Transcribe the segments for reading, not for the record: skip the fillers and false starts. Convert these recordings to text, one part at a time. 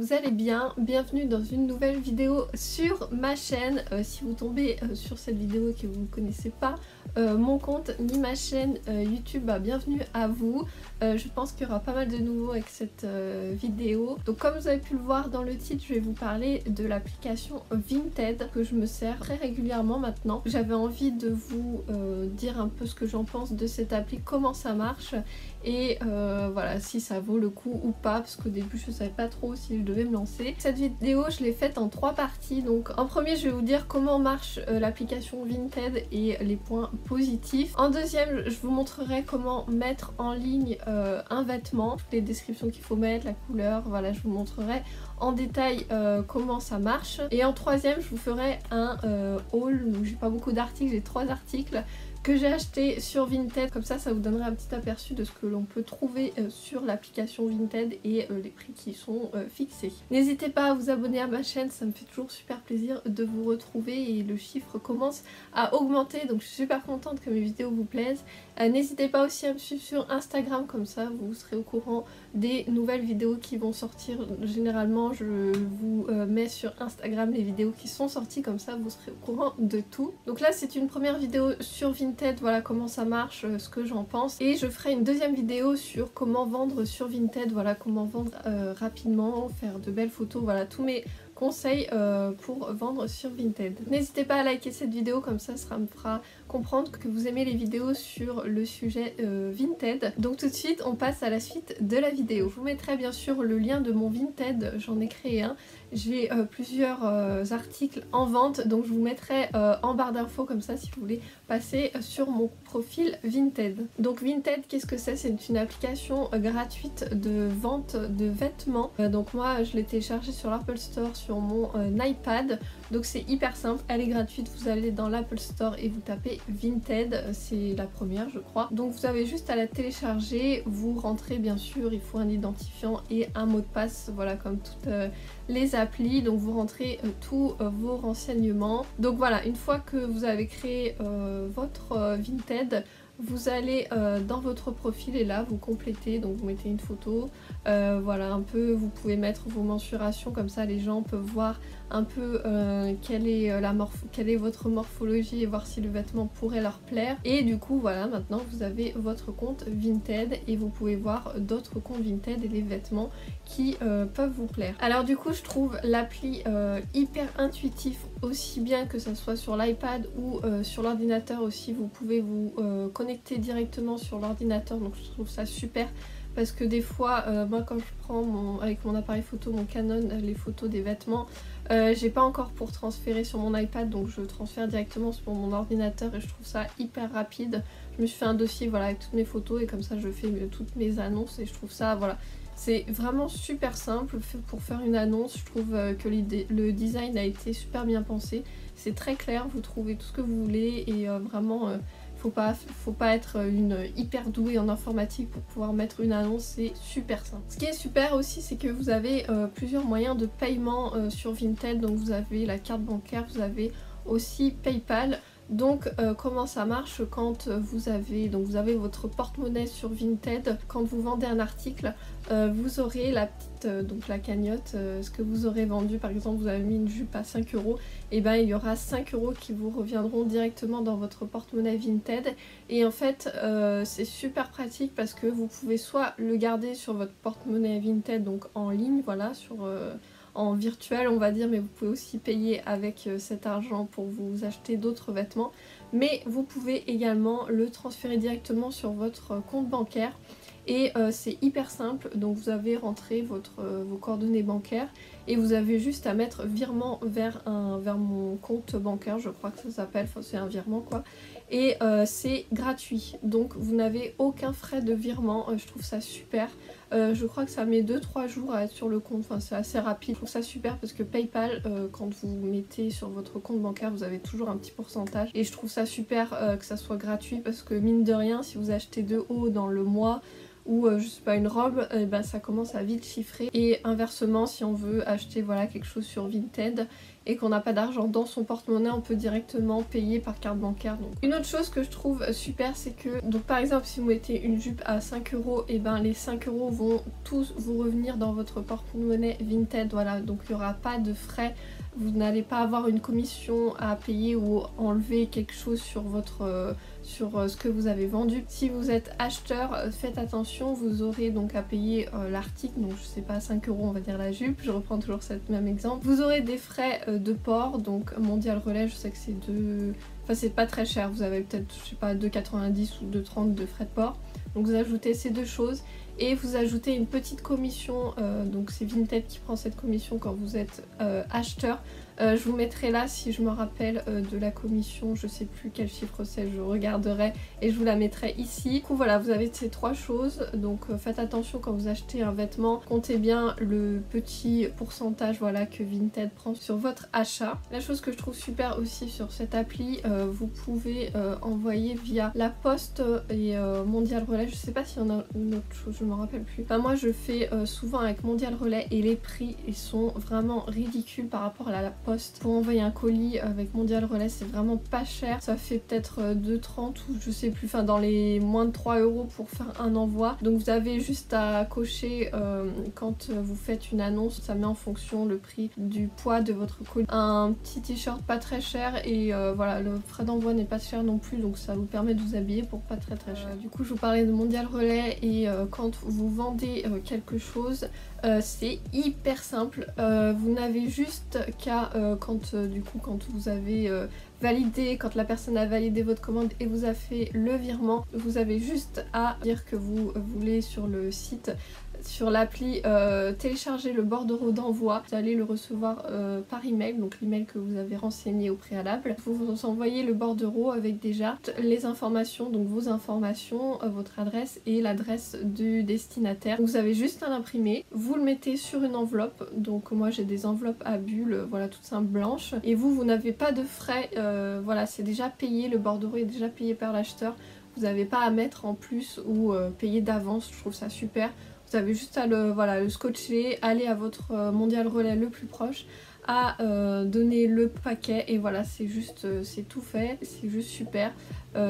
vous allez bien. Bienvenue dans une nouvelle vidéo sur ma chaîne. Si vous tombez sur cette vidéo et que vous ne connaissez pas mon compte ni ma chaîne YouTube, bienvenue à vous. Je pense qu'il y aura pas mal de nouveaux avec cette vidéo. Donc comme vous avez pu le voir dans le titre, je vais vous parler de l'application Vinted que je me sers très régulièrement maintenant. J'avais envie de vous dire un peu ce que j'en pense de cette appli, comment ça marche et voilà, si ça vaut le coup ou pas, parce qu'au début je savais pas trop si je devais me lancer. Cette vidéo je l'ai faite en 3 parties. Donc en premier je vais vous dire comment marche l'application Vinted et les points positifs. En deuxième je vous montrerai comment mettre en ligne un vêtement, toutes les descriptions qu'il faut mettre, la couleur, voilà, je vous montrerai en détail comment ça marche. Et en troisième je vous ferai un haul où j'ai pas beaucoup d'articles, j'ai 3 articles que j'ai acheté sur Vinted, comme ça vous donnerait un petit aperçu de ce que l'on peut trouver sur l'application Vinted et les prix qui sont fixés. N'hésitez pas à vous abonner à ma chaîne, ça me fait toujours super plaisir de vous retrouver et le chiffre commence à augmenter, donc je suis super contente que mes vidéos vous plaisent. N'hésitez pas aussi à me suivre sur Instagram, comme ça vous serez au courant des nouvelles vidéos qui vont sortir. Généralement je vous mets sur Instagram les vidéos qui sont sorties, comme ça vous serez au courant de tout. Donc là c'est une première vidéo sur Vinted, voilà comment ça marche, ce que j'en pense, et je ferai une deuxième vidéo sur comment vendre sur Vinted, voilà comment vendre rapidement, faire de belles photos, voilà tous mes conseils pour vendre sur Vinted. N'hésitez pas à liker cette vidéo, comme ça me fera comprendre que vous aimez les vidéos sur le sujet Vinted. Donc tout de suite on passe à la suite de la vidéo. Je vous mettrai bien sûr le lien de mon Vinted, j'en ai créé un. J'ai plusieurs articles en vente, donc je vous mettrai en barre d'infos, comme ça si vous voulez passer sur mon profil Vinted. Donc Vinted, qu'est-ce que c'est? C'est une application gratuite de vente de vêtements. Donc moi je l'ai téléchargée sur l'Apple Store sur mon iPad. Donc c'est hyper simple, elle est gratuite, vous allez dans l'Apple Store et vous tapez Vinted, c'est la première je crois. Donc vous avez juste à la télécharger, vous rentrez bien sûr, il faut un identifiant et un mot de passe, voilà comme toutes les applis. Donc vous rentrez tous vos renseignements. Donc voilà, une fois que vous avez créé votre Vinted, vous allez dans votre profil et là vous complétez, donc vous mettez une photo, voilà un peu, vous pouvez mettre vos mensurations, comme ça les gens peuvent voir un peu quelle est votre morphologie et voir si le vêtement pourrait leur plaire. Et du coup voilà, maintenant vous avez votre compte Vinted et vous pouvez voir d'autres comptes Vinted et les vêtements qui peuvent vous plaire. Alors du coup je trouve l'appli hyper intuitif, aussi bien que ça soit sur l'iPad ou sur l'ordinateur aussi, vous pouvez vous connecter directement sur l'ordinateur, donc je trouve ça super. Parce que des fois, moi quand je prends avec mon appareil photo, mon Canon, les photos des vêtements, j'ai pas encore pour transférer sur mon iPad, donc je transfère directement sur mon ordinateur et je trouve ça hyper rapide. Je me suis fait un dossier voilà, avec toutes mes photos et comme ça je fais toutes mes annonces et je trouve ça, voilà, c'est vraiment super simple pour faire une annonce. Je trouve que le design a été super bien pensé, c'est très clair, vous trouvez tout ce que vous voulez et vraiment... faut pas être une hyper douée en informatique pour pouvoir mettre une annonce, c'est super simple. Ce qui est super aussi, c'est que vous avez plusieurs moyens de paiement sur Vinted. Donc vous avez la carte bancaire, vous avez aussi PayPal. Donc comment ça marche quand vous avez votre porte-monnaie sur Vinted, quand vous vendez un article, vous aurez la petite donc la cagnotte, ce que vous aurez vendu. Par exemple vous avez mis une jupe à 5 €, et ben il y aura 5 € qui vous reviendront directement dans votre porte-monnaie Vinted. Et en fait c'est super pratique parce que vous pouvez soit le garder sur votre porte-monnaie Vinted, donc en ligne, voilà, en virtuel on va dire, mais vous pouvez aussi payer avec cet argent pour vous acheter d'autres vêtements, mais vous pouvez également le transférer directement sur votre compte bancaire et c'est hyper simple. Donc vous avez rentré vos coordonnées bancaires et vous avez juste à mettre virement vers mon compte bancaire, je crois que ça s'appelle, enfin c'est un virement quoi, et c'est gratuit, donc vous n'avez aucun frais de virement. Je trouve ça super. Je crois que ça met 2-3 jours à être sur le compte, enfin c'est assez rapide. Je trouve ça super parce que PayPal, quand vous mettez sur votre compte bancaire, vous avez toujours un petit pourcentage. Et je trouve ça super que ça soit gratuit parce que mine de rien, si vous achetez 2 € dans le mois ou je sais pas une robe, ben ça commence à vite chiffrer. Et inversement, si on veut acheter voilà quelque chose sur Vinted, et qu'on n'a pas d'argent dans son porte-monnaie, on peut directement payer par carte bancaire. Donc une autre chose que je trouve super, c'est que donc par exemple si vous mettez une jupe à 5 €, et ben les 5 € vont tous vous revenir dans votre porte-monnaie Vinted, voilà, donc il n'y aura pas de frais. Vous n'allez pas avoir une commission à payer ou enlever quelque chose sur votre sur ce que vous avez vendu. Si vous êtes acheteur, faites attention, vous aurez donc à payer l'article, donc je sais pas, 5 € on va dire la jupe, je reprends toujours cet même exemple. Vous aurez des frais de port, donc Mondial Relais, je sais que c'est enfin c'est pas très cher, vous avez peut-être je sais pas 2,90 ou 2,30 de frais de port. Donc vous ajoutez ces deux choses et vous ajoutez une petite commission, donc c'est Vinted qui prend cette commission quand vous êtes acheteur. Je vous mettrai là si je me rappelle de la commission, je sais plus quel chiffre c'est, je regarderai et je vous la mettrai ici. Du coup voilà, vous avez ces trois choses, donc faites attention quand vous achetez un vêtement, comptez bien le petit pourcentage voilà que Vinted prend sur votre achat. La chose que je trouve super aussi sur cette appli, vous pouvez envoyer via la poste et Mondial Relais, je sais pas s'il y en a une autre chose, je me rappelle plus. Enfin, moi je fais souvent avec Mondial Relais et les prix ils sont vraiment ridicules par rapport à la poste. Pour envoyer un colis avec Mondial Relais c'est vraiment pas cher, ça fait peut-être 2,30 ou je sais plus, enfin dans les moins de 3 € pour faire un envoi. Donc vous avez juste à cocher quand vous faites une annonce, ça met en fonction le prix du poids de votre colis. Un petit t-shirt pas très cher et voilà, le frais d'envoi n'est pas cher non plus, donc ça vous permet de vous habiller pour pas très cher. Du coup je vous parlais de Mondial Relais et quand vous vendez quelque chose, c'est hyper simple, vous n'avez juste qu'à quand vous avez validé, quand la personne a validé votre commande et vous a fait le virement, vous avez juste à dire que vous voulez sur le site, sur l'appli, télécharger le bordereau d'envoi. Vous allez le recevoir par email, donc l'email que vous avez renseigné au préalable. Vous envoyez le bordereau avec déjà les informations, donc vos informations, votre adresse et l'adresse du destinataire. Vous avez juste à l'imprimer, vous le mettez sur une enveloppe, donc moi j'ai des enveloppes à bulles, voilà, toutes simples blanches, et vous n'avez pas de frais, voilà, c'est déjà payé, le bordereau est déjà payé par l'acheteur, vous n'avez pas à mettre en plus ou payer d'avance, je trouve ça super. Vous avez juste à le scotcher, aller à votre Mondial Relais le plus proche, à donner le paquet et voilà, c'est tout fait, c'est juste super.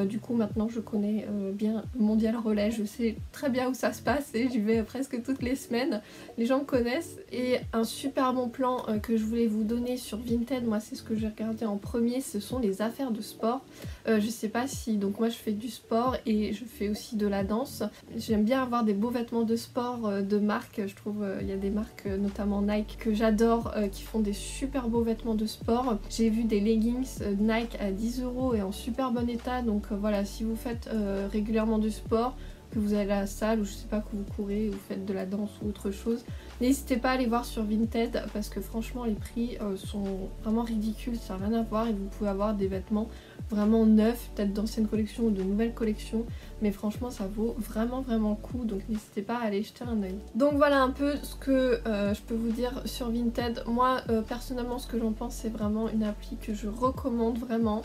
Du coup maintenant je connais bien Mondial Relais, je sais très bien où ça se passe et j'y vais presque toutes les semaines, les gens me connaissent. Et un super bon plan que je voulais vous donner sur Vinted, moi c'est ce que j'ai regardé en premier, ce sont les affaires de sport. Je sais pas si, donc moi je fais du sport et je fais aussi de la danse, j'aime bien avoir des beaux vêtements de sport de marque, je trouve il y a des marques notamment Nike que j'adore qui font des super beaux vêtements de sport. J'ai vu des leggings Nike à 10 € et en super bon état, donc voilà, si vous faites régulièrement du sport, que vous allez à la salle ou je sais pas, que vous courez ou vous faites de la danse ou autre chose, n'hésitez pas à aller voir sur Vinted parce que franchement les prix sont vraiment ridicules, ça n'a rien à voir et vous pouvez avoir des vêtements vraiment neufs, peut-être d'anciennes collections ou de nouvelles collections, mais franchement ça vaut vraiment le coup, donc n'hésitez pas à aller jeter un oeil. Donc voilà un peu ce que je peux vous dire sur Vinted. Moi personnellement ce que j'en pense, c'est vraiment une appli que je recommande vraiment.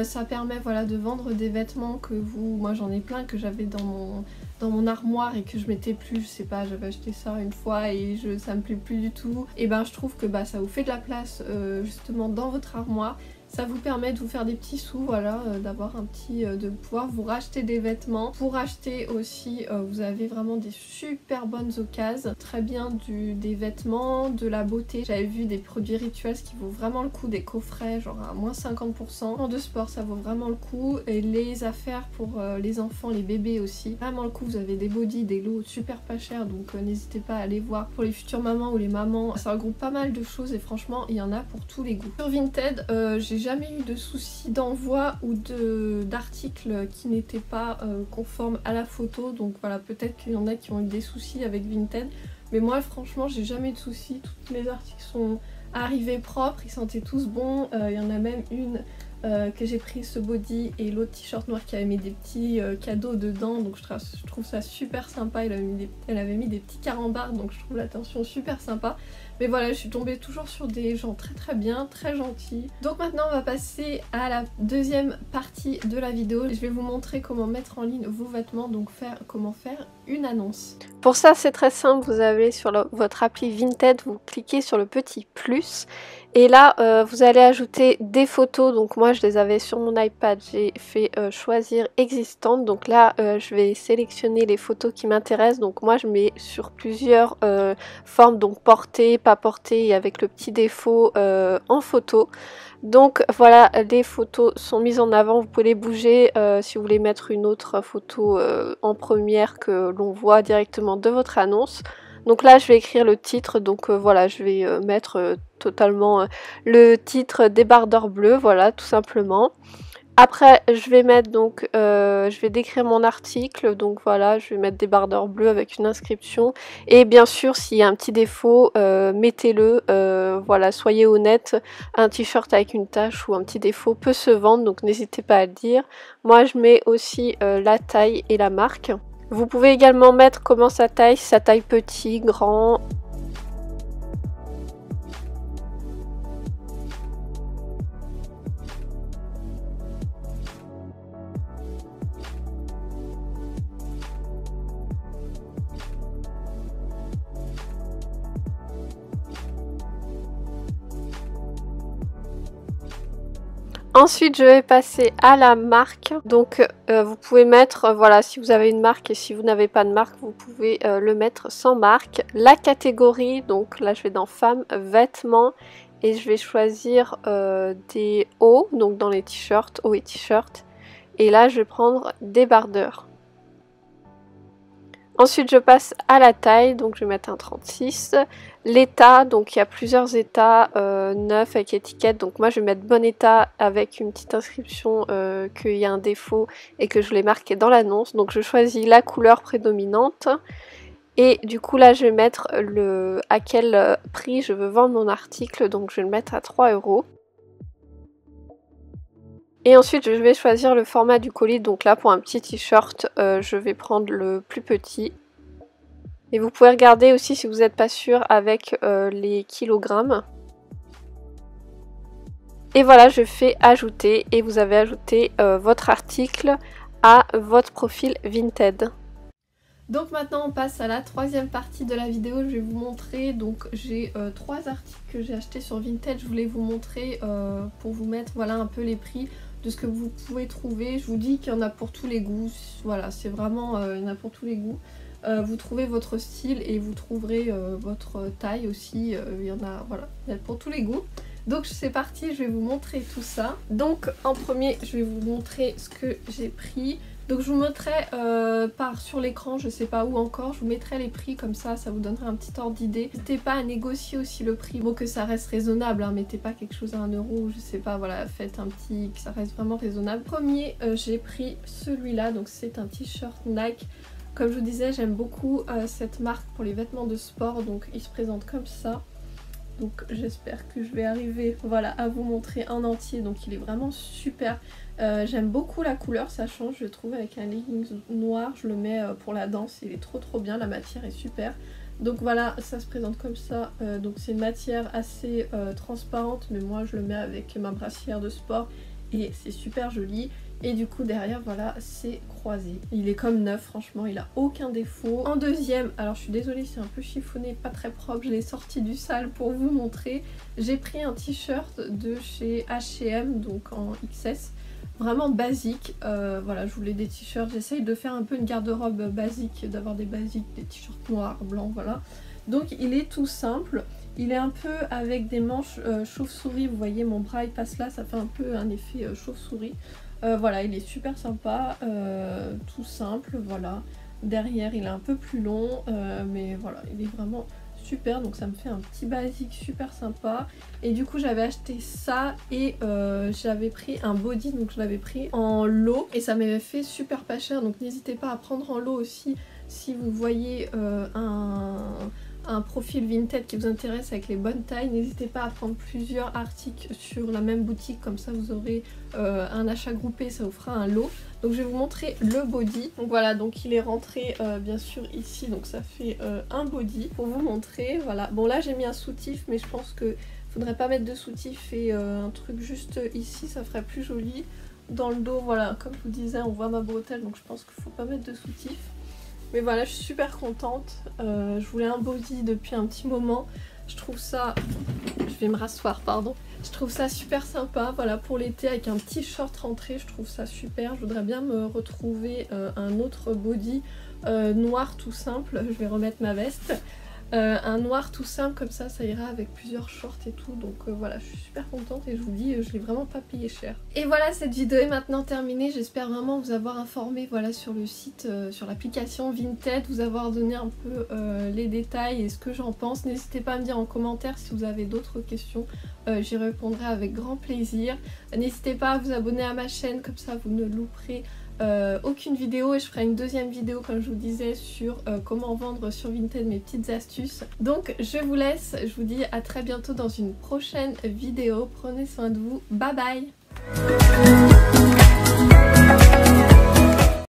Ça permet voilà de vendre des vêtements que moi j'en ai plein que j'avais dans mon armoire et que je mettais plus, je sais pas, j'avais acheté ça une fois et ça me plaît plus du tout. Et ben je trouve que ça vous fait de la place justement dans votre armoire. Ça vous permet de vous faire des petits sous, voilà, d'avoir un petit, de pouvoir vous racheter des vêtements. Pour acheter aussi, vous avez vraiment des super bonnes occasions, très bien des vêtements, de la beauté. J'avais vu des produits rituels qui vaut vraiment le coup, des coffrets genre à moins 50%. De sport, ça vaut vraiment le coup. Et les affaires pour les enfants, les bébés aussi, vraiment le coup. Vous avez des bodys, des lots super pas chers, donc n'hésitez pas à aller voir. Pour les futures mamans ou les mamans, ça regroupe pas mal de choses et franchement, il y en a pour tous les goûts. Sur Vinted, j'ai jamais eu de soucis d'envoi ou d'articles qui n'étaient pas conformes à la photo, donc voilà, peut-être qu'il y en a qui ont eu des soucis avec Vinted, mais moi franchement j'ai jamais eu de soucis, tous les articles sont arrivés propres, ils sentaient tous bons. Il y en a même une que j'ai pris, ce body, et l'autre t-shirt noir qui avait mis des petits cadeaux dedans, donc je trouve ça super sympa. Elle avait mis des petits carambars, donc je trouve l'attention super sympa. Mais voilà, je suis tombée toujours sur des gens très bien, très gentils. Donc maintenant on va passer à la deuxième partie de la vidéo. Je vais vous montrer comment mettre en ligne vos vêtements, donc comment faire une annonce. Pour ça c'est très simple, vous avez sur votre appli Vinted, vous cliquez sur le petit plus et là vous allez ajouter des photos. Donc moi je les avais sur mon iPad, j'ai fait choisir existantes. Donc là je vais sélectionner les photos qui m'intéressent. Donc moi je mets sur plusieurs formes, donc portée, pas portée et avec le petit défaut en photo. Donc voilà, les photos sont mises en avant, vous pouvez les bouger si vous voulez mettre une autre photo en première que l'on voit directement de votre annonce. Donc là je vais écrire le titre, donc voilà, je vais mettre totalement le titre débardeur bleu, voilà, tout simplement. Après je vais mettre donc, je vais décrire mon article, donc voilà, je vais mettre débardeur bleu avec une inscription. Et bien sûr s'il y a un petit défaut, mettez-le, voilà, soyez honnête, un t-shirt avec une tache ou un petit défaut peut se vendre, donc n'hésitez pas à le dire. Moi je mets aussi la taille et la marque. Vous pouvez également mettre comment ça taille petit, grand. Ensuite je vais passer à la marque, donc vous pouvez mettre, voilà, si vous avez une marque, et si vous n'avez pas de marque vous pouvez le mettre sans marque. La catégorie, donc là je vais dans femmes, vêtements, et je vais choisir des hauts, donc dans les t-shirts, hauts et t-shirts, et là je vais prendre débardeur. Ensuite je passe à la taille, donc je vais mettre un 36. L'état, donc il y a plusieurs états, 9 avec étiquette, donc moi je vais mettre bon état avec une petite inscription qu'il y a un défaut et que je l'ai marqué dans l'annonce. Donc je choisis la couleur prédominante et du coup là je vais mettre à quel prix je veux vendre mon article, donc je vais le mettre à 3 €. Et ensuite je vais choisir le format du colis, donc là pour un petit t-shirt je vais prendre le plus petit. Et vous pouvez regarder aussi si vous n'êtes pas sûr avec les kilogrammes. Et voilà, je fais ajouter et vous avez ajouté votre article à votre profil Vinted. Donc maintenant on passe à la troisième partie de la vidéo. Je vais vous montrer, donc j'ai 3 articles que j'ai achetés sur Vinted. Je voulais vous montrer pour vous mettre, voilà, un peu les prix de ce que vous pouvez trouver. Je vous dis qu'il y en a pour tous les goûts, voilà, c'est vraiment, il y en a pour tous les goûts. Vous trouvez votre style et vous trouverez votre taille aussi, il y en a, voilà, il y en a pour tous les goûts. Donc c'est parti, je vais vous montrer tout ça. Donc en premier je vais vous montrer ce que j'ai pris. Donc je vous mettrai sur l'écran, je sais pas où encore, je vous mettrai les prix, comme ça vous donnera un petit ordre d'idée. N'hésitez pas à négocier aussi le prix, bon, que ça reste raisonnable, hein, mettez pas quelque chose à 1 €, je sais pas, voilà, faites un petit, que ça reste vraiment raisonnable. Premier j'ai pris celui-là, donc c'est un t-shirt Nike. Comme je vous disais, j'aime beaucoup cette marque pour les vêtements de sport, donc il se présente comme ça. Donc j'espère que je vais arriver, voilà, à vous montrer en entier. Donc il est vraiment super. J'aime beaucoup la couleur, ça change, je trouve, avec un leggings noir. Je le mets pour la danse, il est trop bien, la matière est super. Donc voilà, ça se présente comme ça. Donc c'est une matière assez transparente, mais moi je le mets avec ma brassière de sport et c'est super joli. Et du coup derrière, voilà, c'est croisé. Il est comme neuf, franchement, il a aucun défaut. En deuxième, alors je suis désolée, c'est un peu chiffonné, pas très propre, je l'ai sorti du sale pour vous montrer. J'ai pris un t-shirt de chez H&M, donc en XS, vraiment basique. Voilà, je voulais des t-shirts, j'essaye de faire un peu une garde-robe basique, d'avoir des basiques, des t-shirts noirs, blancs, voilà. Donc il est tout simple. Il est un peu avec des manches chauve-souris, vous voyez mon bras il passe là, ça fait un peu un effet chauve-souris. Voilà, il est super sympa, tout simple, voilà. Derrière il est un peu plus long, mais voilà, il est vraiment super, donc ça me fait un petit basique super sympa. Et du coup j'avais acheté ça et j'avais pris un body, donc je l'avais pris en lot et ça m'avait fait super pas cher, donc n'hésitez pas à prendre en lot aussi si vous voyez un profil Vinted qui vous intéresse avec les bonnes tailles, n'hésitez pas à prendre plusieurs articles sur la même boutique, comme ça vous aurez un achat groupé, ça vous fera un lot. Donc je vais vous montrer le body. Donc voilà, donc il est rentré bien sûr ici, donc ça fait un body pour vous montrer. Voilà, bon là j'ai mis un soutif, mais je pense que faudrait pas mettre de soutif et un truc juste ici, ça ferait plus joli. Dans le dos, voilà, comme je vous disais, on voit ma bretelle, donc je pense qu'il faut pas mettre de soutif. Mais voilà, je suis super contente. Je voulais un body depuis un petit moment. Je trouve ça... Je vais me rasseoir, pardon. Je trouve ça super sympa, voilà, pour l'été avec un petit short rentré, je trouve ça super. Je voudrais bien me retrouver un autre body noir tout simple. Je vais remettre ma veste. Un noir tout simple comme ça ira avec plusieurs shorts et tout, donc voilà, je suis super contente et je vous dis je l'ai vraiment pas payé cher. Et voilà, cette vidéo est maintenant terminée, j'espère vraiment vous avoir informé voilà, sur le site, sur l'application Vinted, vous avoir donné un peu les détails et ce que j'en pense. N'hésitez pas à me dire en commentaire si vous avez d'autres questions, j'y répondrai avec grand plaisir. N'hésitez pas à vous abonner à ma chaîne, comme ça vous ne louperez aucune vidéo, et je ferai une deuxième vidéo comme je vous disais sur comment vendre sur Vinted, mes petites astuces. Donc je vous laisse, je vous dis à très bientôt dans une prochaine vidéo, prenez soin de vous, bye bye.